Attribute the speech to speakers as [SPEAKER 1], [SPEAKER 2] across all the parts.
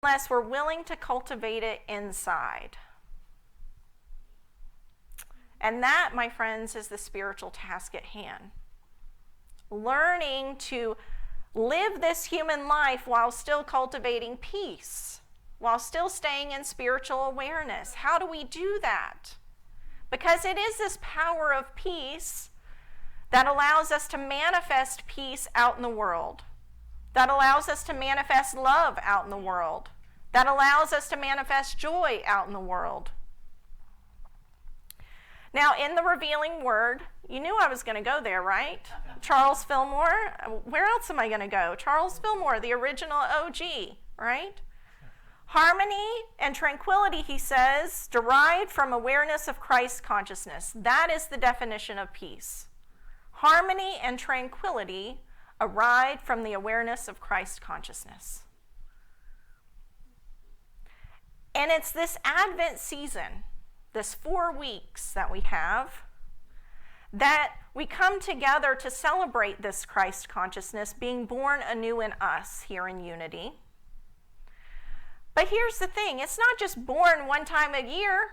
[SPEAKER 1] unless we're willing to cultivate it inside. And that, my friends, is the spiritual task at hand. Learning to live this human life while still cultivating peace, while still staying in spiritual awareness. How do we do that? Because it is this power of peace that allows us to manifest peace out in the world, that allows us to manifest love out in the world, that allows us to manifest joy out in the world. Now, in the revealing word, you knew I was going to go there, right? Charles Fillmore. Where else am I going to go? Charles Fillmore, the original OG, right? Harmony and tranquility, he says, derived from awareness of Christ consciousness. That is the definition of peace. Harmony and tranquility arrive from the awareness of Christ consciousness. And it's this Advent season, this 4 weeks that we have, that we come together to celebrate this Christ consciousness being born anew in us here in unity. But here's the thing, it's not just born one time a year.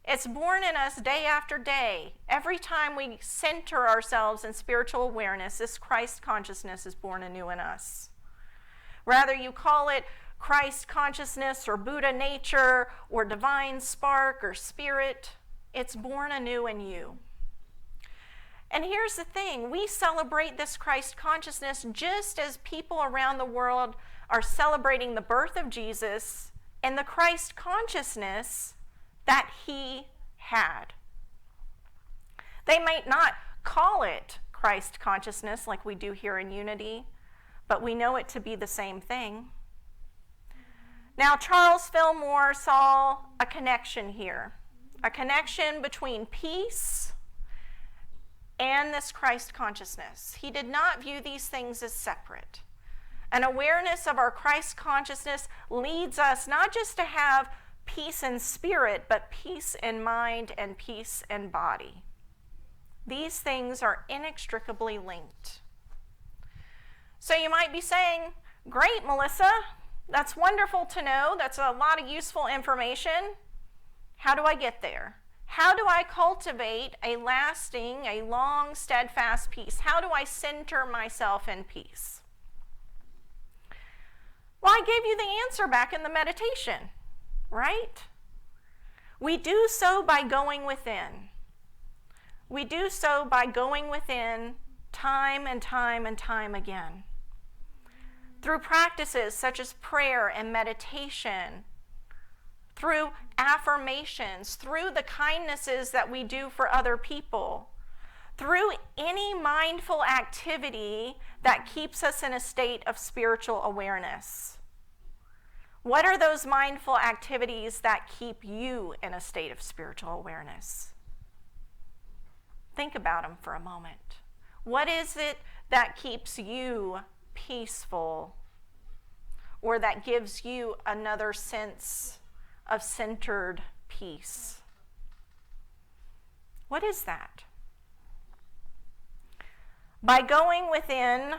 [SPEAKER 1] It's born in us day after day. Every time we center ourselves in spiritual awareness, this Christ consciousness is born anew in us. Whether you call it Christ consciousness or Buddha nature or divine spark or spirit, it's born anew in you. And here's the thing, we celebrate this Christ consciousness just as people around the world are celebrating the birth of Jesus and the Christ consciousness that he had. They might not call it Christ consciousness like we do here in Unity, but we know it to be the same thing. Now, Charles Fillmore saw a connection here, a connection between peace and this Christ consciousness. He did not view these things as separate. An awareness of our Christ consciousness leads us not just to have peace in spirit, but peace in mind and peace in body. These things are inextricably linked. So you might be saying, great, Melissa, that's wonderful to know. That's a lot of useful information. How do I get there? How do I cultivate a lasting, a long, steadfast peace? How do I center myself in peace? Well, I gave you the answer back in the meditation, right? We do so by going within. We do so by going within time and time and time again. Through practices such as prayer and meditation, through affirmations, through the kindnesses that we do for other people, through any mindful activity that keeps us in a state of spiritual awareness. What are those mindful activities that keep you in a state of spiritual awareness? Think about them for a moment. What is it that keeps you peaceful, or that gives you another sense of centered peace? What is that? By going within,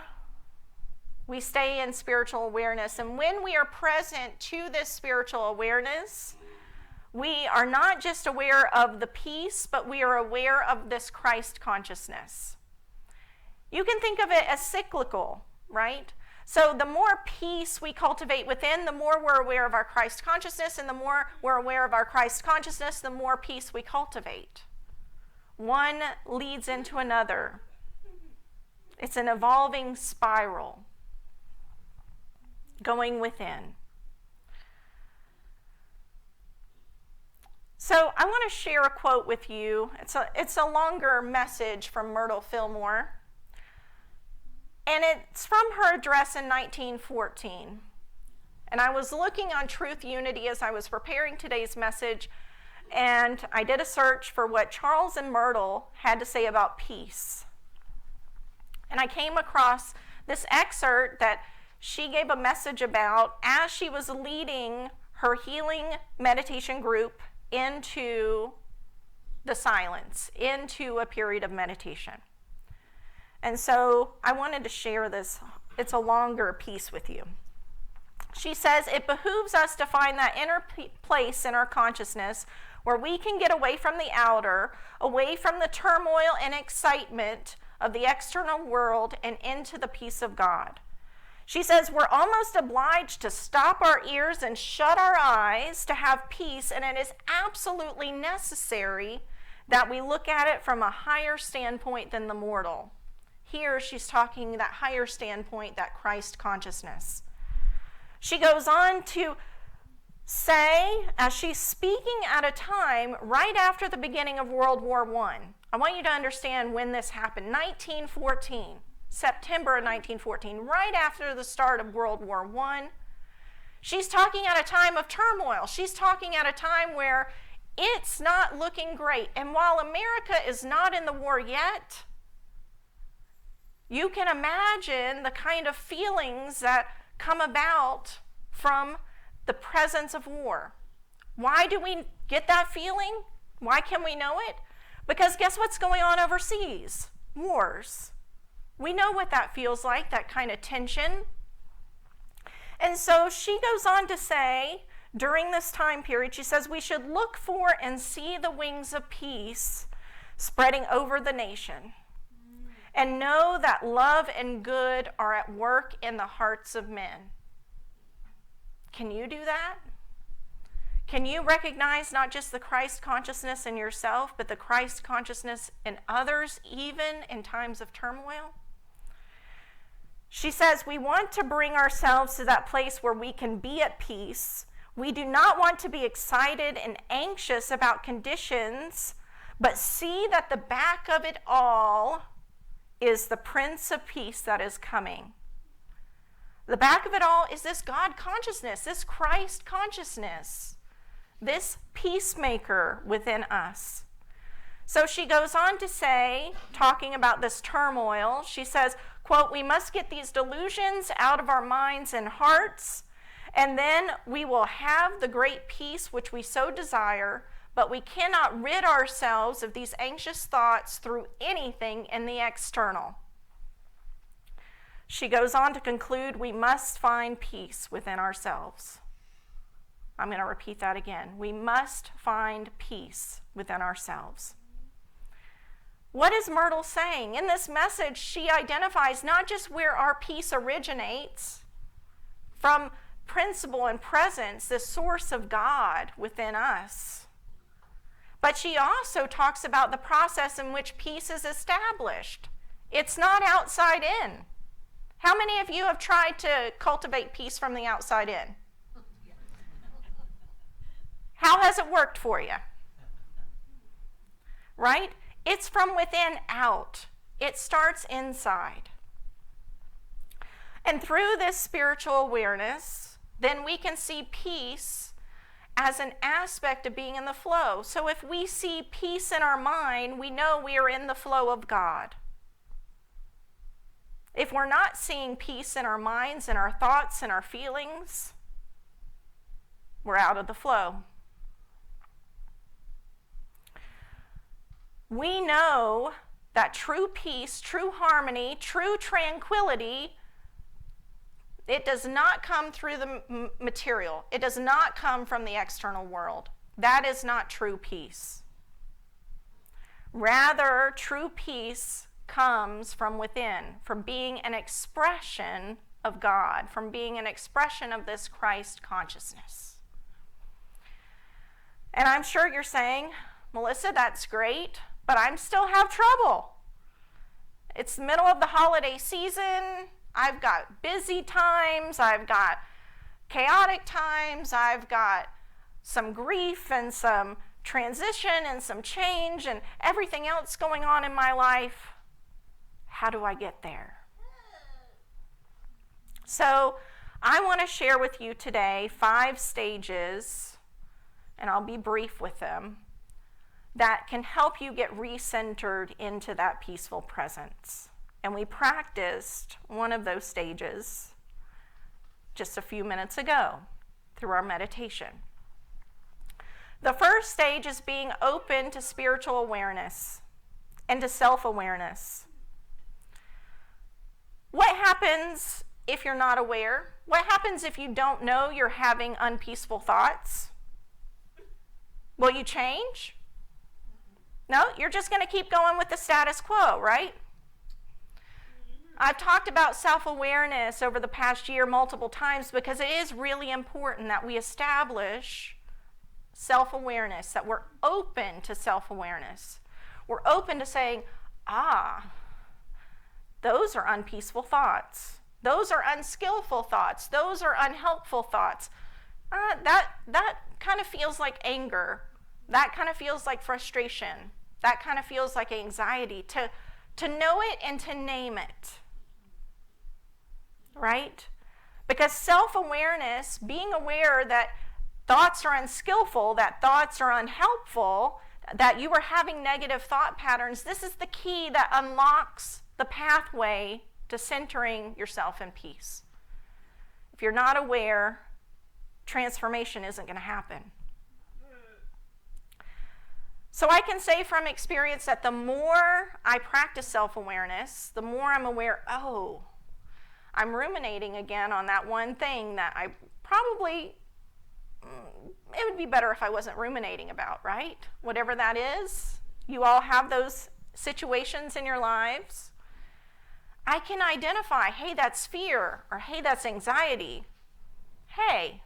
[SPEAKER 1] we stay in spiritual awareness. And when we are present to this spiritual awareness, we are not just aware of the peace, but we are aware of this Christ consciousness. You can think of it as cyclical, right? So the more peace we cultivate within, the more we're aware of our Christ consciousness, and the more we're aware of our Christ consciousness, the more peace we cultivate. One leads into another. It's an evolving spiral going within. So I want to share a quote with you. It's a longer message from Myrtle Fillmore. And it's from her address in 1914. And I was looking on Truth Unity as I was preparing today's message, and I did a search for what Charles and Myrtle had to say about peace. And I came across this excerpt that she gave a message about as she was leading her healing meditation group into the silence, into a period of meditation. And so I wanted to share this. It's a longer piece with you. She says it behooves us to find that inner place in our consciousness where we can get away from the outer, away from the turmoil and excitement of the external world, and into the peace of God. She says we're almost obliged to stop our ears and shut our eyes to have peace, and it is absolutely necessary that we look at it from a higher standpoint than the mortal. Here she's talking that higher standpoint, that Christ consciousness. She goes on to say, as she's speaking at a time right after the beginning of World War I. I want you to understand when this happened. 1914, September of 1914, right after the start of World War I. She's talking at a time of turmoil. She's talking at a time where it's not looking great. And while America is not in the war yet, you can imagine the kind of feelings that come about from the presence of war. Why do we get that feeling? Why can we know it? Because guess what's going on overseas? Wars. We know what that feels like, that kind of tension. And so she goes on to say, during this time period, she says, we should look for and see the wings of peace spreading over the nation, and know that love and good are at work in the hearts of men. Can you do that? Can you recognize not just the Christ consciousness in yourself, but the Christ consciousness in others, even in times of turmoil? She says, we want to bring ourselves to that place where we can be at peace. We do not want to be excited and anxious about conditions, but see that the back of it all is the Prince of Peace that is coming. The back of it all is this God consciousness, this Christ consciousness, this peacemaker within us. So she goes on to say, talking about this turmoil, she says, quote, we must get these delusions out of our minds and hearts, and then we will have the great peace which we so desire, but we cannot rid ourselves of these anxious thoughts through anything in the external. She goes on to conclude, we must find peace within ourselves. I'm going to repeat that again. We must find peace within ourselves. What is Myrtle saying? In this message, she identifies not just where our peace originates, from principle and presence, the source of God within us, but she also talks about the process in which peace is established. It's not outside in. How many of you have tried to cultivate peace from the outside in? How has it worked for you? Right? It's from within out. It starts inside. And through this spiritual awareness, then we can see peace as an aspect of being in the flow. So if we see peace in our mind, we know we are in the flow of God. If we're not seeing peace in our minds and our thoughts and our feelings, we're out of the flow. We know that true peace, true harmony, true tranquility, it does not come through the material. It does not come from the external world. That is not true peace. Rather, true peace comes from within, from being an expression of God, from being an expression of this Christ consciousness. And I'm sure you're saying, Melissa, that's great, but I still have trouble. It's the middle of the holiday season. I've got busy times. I've got chaotic times. I've got some grief and some transition and some change and everything else going on in my life. How do I get there? So I want to share with you today 5 stages, and I'll be brief with them, that can help you get recentered into that peaceful presence. And we practiced one of those stages just a few minutes ago through our meditation. The first stage is being open to spiritual awareness and to self-awareness. What happens if you're not aware? What happens if you don't know you're having unpeaceful thoughts? Will you change? No, you're just going to keep going with the status quo, right? I've talked about self-awareness over the past year multiple times because it is really important that we establish self-awareness, that we're open to self-awareness. We're open to saying, those are unpeaceful thoughts. Those are unskillful thoughts. Those are unhelpful thoughts. That kind of feels like anger. That kind of feels like frustration. That kind of feels like anxiety. To know it and to name it. Right? Because self-awareness, being aware that thoughts are unskillful, that thoughts are unhelpful, that you are having negative thought patterns, this is the key that unlocks the pathway to centering yourself in peace. If you're not aware, transformation isn't going to happen. So I can say from experience that the more I practice self-awareness, the more I'm aware, I'm ruminating again on that one thing that I probably, it would be better if I wasn't ruminating about, right? Whatever that is. You all have those situations in your lives. I can identify, hey, that's fear, or hey, that's anxiety. Hey,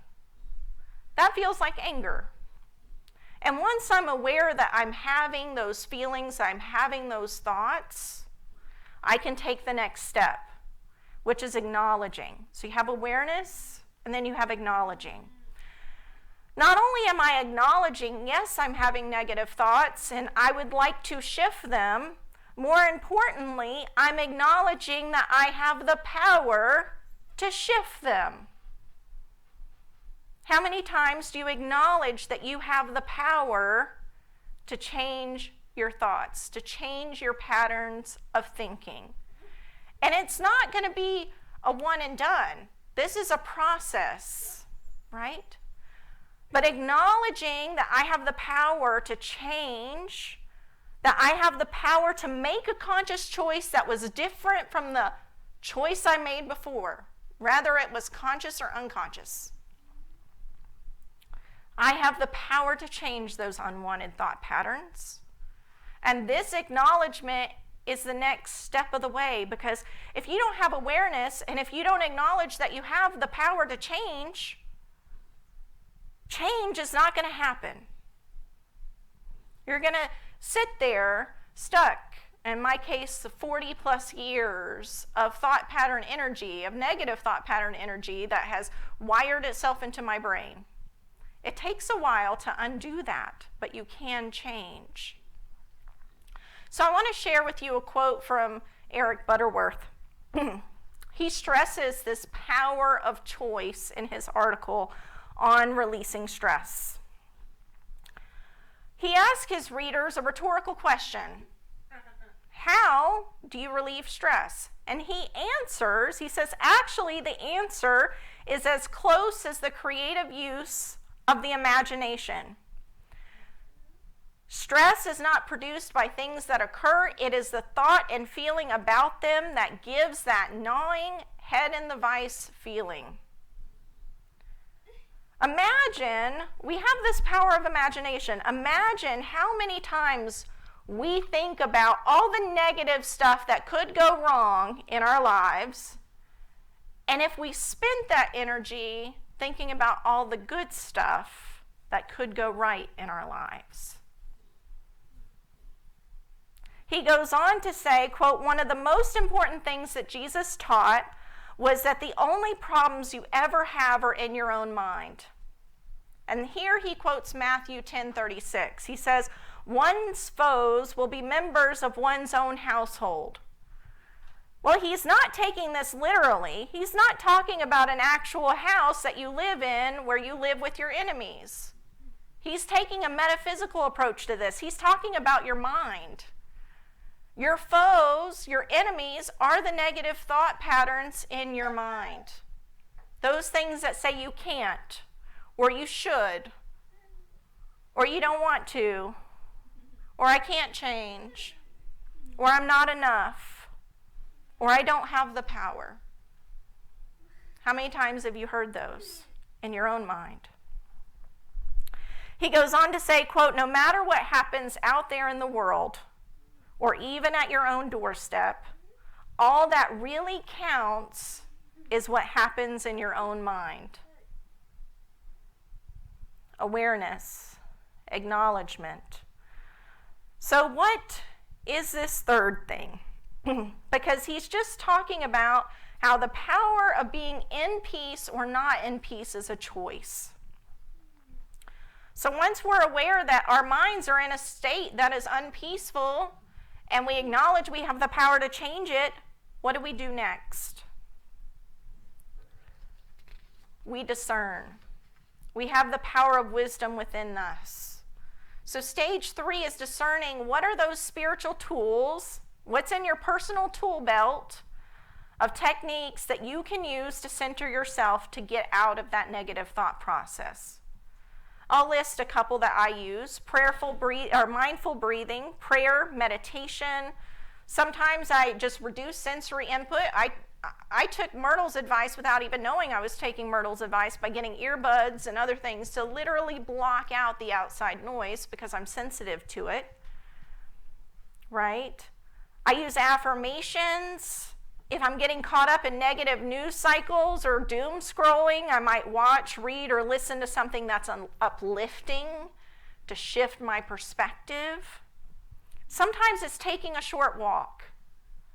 [SPEAKER 1] that feels like anger. And once I'm aware that I'm having those feelings, I'm having those thoughts, I can take the next step, which is acknowledging. So you have awareness, and then you have acknowledging. Not only am I acknowledging, yes, I'm having negative thoughts, and I would like to shift them, more importantly, I'm acknowledging that I have the power to shift them. How many times do you acknowledge that you have the power to change your thoughts, to change your patterns of thinking? And it's not going to be a one and done. This is a process, right? But acknowledging that I have the power to change, that I have the power to make a conscious choice that was different from the choice I made before, whether it was conscious or unconscious. I have the power to change those unwanted thought patterns. And this acknowledgement is the next step of the way, because if you don't have awareness and if you don't acknowledge that you have the power to change, change is not going to happen. You're going to sit there stuck, in my case, 40 plus years of thought pattern energy, of negative thought pattern energy that has wired itself into my brain. It takes a while to undo that, but you can change. So I want to share with you a quote from Eric Butterworth. He stresses this power of choice in his article on releasing stress. He asks his readers a rhetorical question. How do you relieve stress? And he answers, he says, actually the answer is as close as the creative use of the imagination. Stress is not produced by things that occur. It is the thought and feeling about them that gives that gnawing, head in the vice feeling. Imagine, we have this power of imagination. Imagine how many times we think about all the negative stuff that could go wrong in our lives, and if we spent that energy thinking about all the good stuff that could go right in our lives. He goes on to say, quote, one of the most important things that Jesus taught was that the only problems you ever have are in your own mind. And here he quotes Matthew 10:36. He says, one's foes will be members of one's own household. Well, he's not taking this literally. He's not talking about an actual house that you live in where you live with your enemies. He's taking a metaphysical approach to this. He's talking about your mind. Your foes, your enemies, are the negative thought patterns in your mind. Those things that say you can't, or you should, or you don't want to, or I can't change, or I'm not enough, or I don't have the power. How many times have you heard those in your own mind? He goes on to say, quote, no matter what happens out there in the world, or even at your own doorstep, all that really counts is what happens in your own mind. Awareness, acknowledgement. So what is this third thing? Because he's just talking about how the power of being in peace or not in peace is a choice. So once we're aware that our minds are in a state that is unpeaceful, and we acknowledge we have the power to change it, what do we do next? We discern. We have the power of wisdom within us. So stage 3 is discerning what are those spiritual tools, what's in your personal tool belt of techniques that you can use to center yourself to get out of that negative thought process. I'll list a couple that I use: mindful breathing, prayer, meditation. Sometimes I just reduce sensory input. I took Myrtle's advice without even knowing I was taking Myrtle's advice by getting earbuds and other things to literally block out the outside noise because I'm sensitive to it, right? I use affirmations. If I'm getting caught up in negative news cycles or doom scrolling, I might watch, read, or listen to something that's uplifting to shift my perspective. Sometimes it's taking a short walk,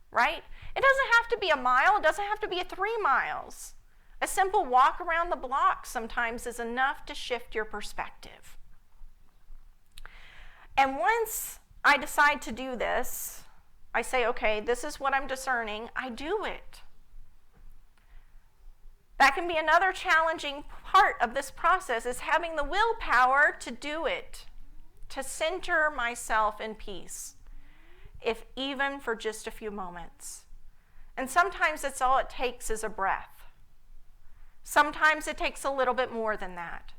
[SPEAKER 1] right? It doesn't have to be a mile. It doesn't have to be 3 miles. A simple walk around the block sometimes is enough to shift your perspective. And once I decide to do this, I say, okay, this is what I'm discerning. I do it. That can be another challenging part of this process, is having the willpower to do it, to center myself in peace, if even for just a few moments. And sometimes that's all it takes is a breath. Sometimes it takes a little bit more than that.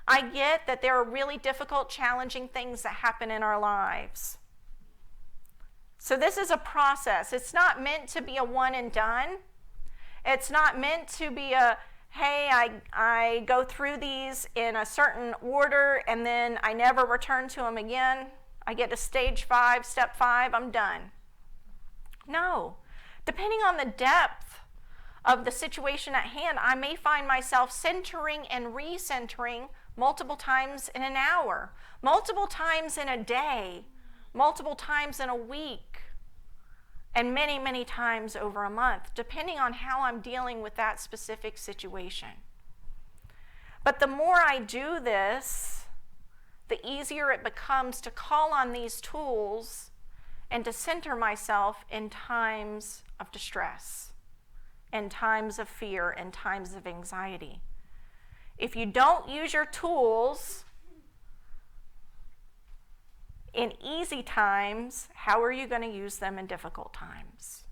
[SPEAKER 1] I get that there are really difficult, challenging things that happen in our lives. So this is a process. It's not meant to be a one and done. It's not meant to be a, hey, I go through these in a certain order and then I never return to them again. I get to stage 5, step 5, I'm done. No. Depending on the depth of the situation at hand, I may find myself centering and recentering multiple times in an hour, multiple times in a day, multiple times in a week, and many, many times over a month, depending on how I'm dealing with that specific situation. But the more I do this, the easier it becomes to call on these tools and to center myself in times of distress, in times of fear, in times of anxiety. If you don't use your tools in easy times, how are you going to use them in difficult times?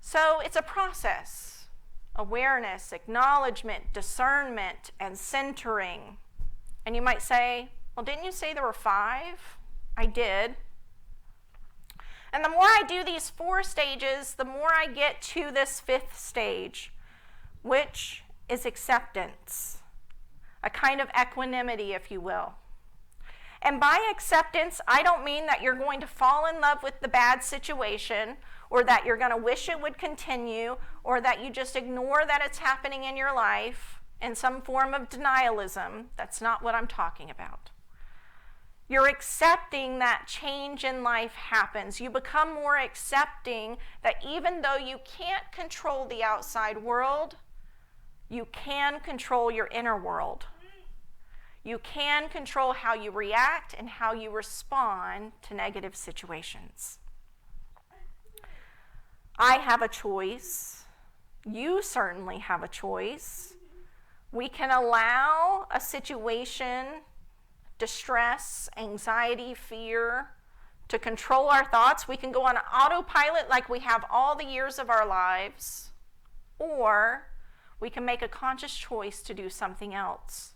[SPEAKER 1] So it's a process. Awareness, acknowledgement, discernment, and centering. And you might say, well, didn't you say there were 5? I did. And the more I do these 4 stages, the more I get to this 5th stage, which is acceptance, a kind of equanimity, if you will. And by acceptance, I don't mean that you're going to fall in love with the bad situation, or that you're going to wish it would continue, or that you just ignore that it's happening in your life in some form of denialism. That's not what I'm talking about. You're accepting that change in life happens. You become more accepting that even though you can't control the outside world, you can control your inner world. You can control how you react and how you respond to negative situations. I have a choice. You certainly have a choice. We can allow a situation, distress, anxiety, fear, to control our thoughts. We can go on autopilot like we have all the years of our lives, or we can make a conscious choice to do something else,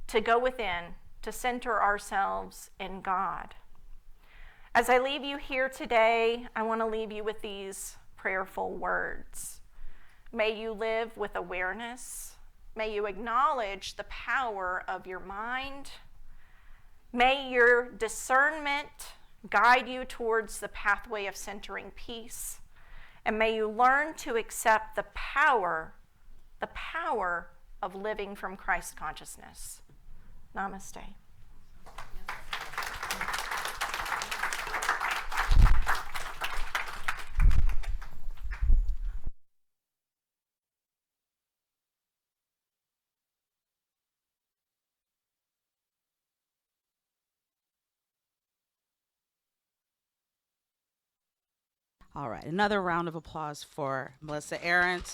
[SPEAKER 1] to go within, to center ourselves in God. As I leave you here today, I want to leave you with these prayerful words. May you live with awareness. May you acknowledge the power of your mind. May your discernment guide you towards the pathway of centering peace. And may you learn to accept the power of living from Christ consciousness. Namaste.
[SPEAKER 2] All right, another round of applause for Melissa Arrant.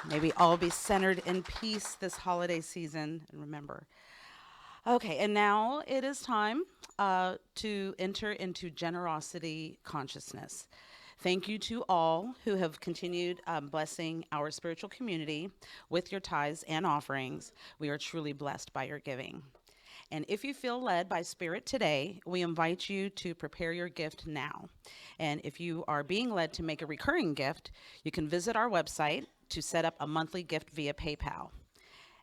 [SPEAKER 2] May we all be centered in peace this holiday season, and remember. Okay, and now it is time to enter into generosity consciousness. Thank you to all who have continued blessing our spiritual community with your tithes and offerings. We are truly blessed by your giving. And if you feel led by Spirit today, we invite you to prepare your gift now. And if you are being led to make a recurring gift, you can visit our website to set up a monthly gift via PayPal.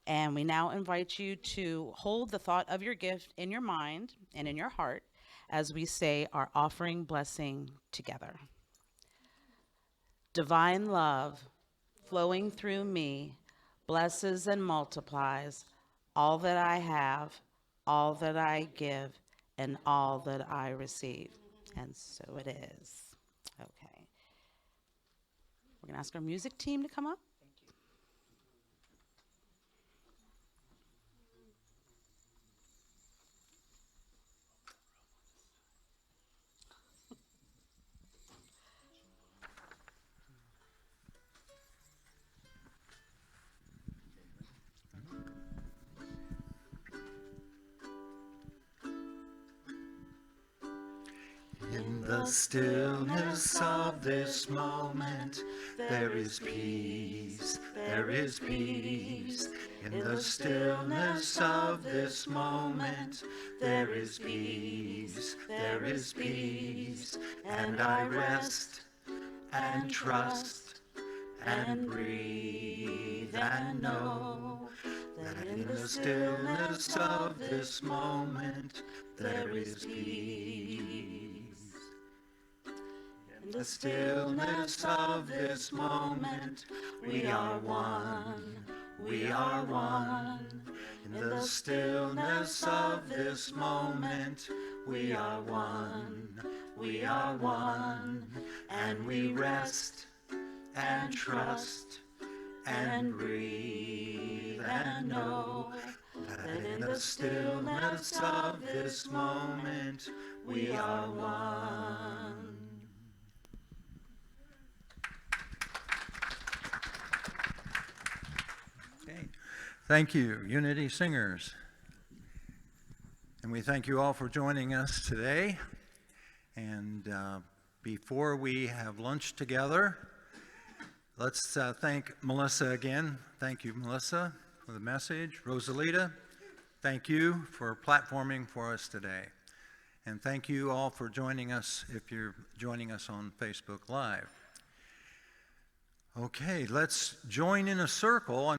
[SPEAKER 2] And we now invite you to hold the thought of your gift in your mind and in your heart as we say our offering blessing together. Divine love flowing through me blesses and multiplies all that I have, all that I give, and all that I receive. And so it is. Okay. We're going to ask our music team to come up.
[SPEAKER 3] In the stillness of this moment, there is peace, there is peace. In the stillness of this moment, there is peace, there is peace. And I rest and trust and breathe and know that in the stillness of this moment, there is peace. In the stillness of this moment, we are one, we are one. In the stillness of this moment, we are one, we are one. And we rest and trust and breathe and know that in the stillness of this moment, we are one.
[SPEAKER 4] Okay. Thank you, Unity Singers. And we thank you all for joining us today. And before we have lunch together, let's thank Melissa again. Thank you, Melissa, for the message. Rosalita, thank you for platforming for us today. And thank you all for joining us if you're joining us on Facebook Live. Okay, let's join in a circle.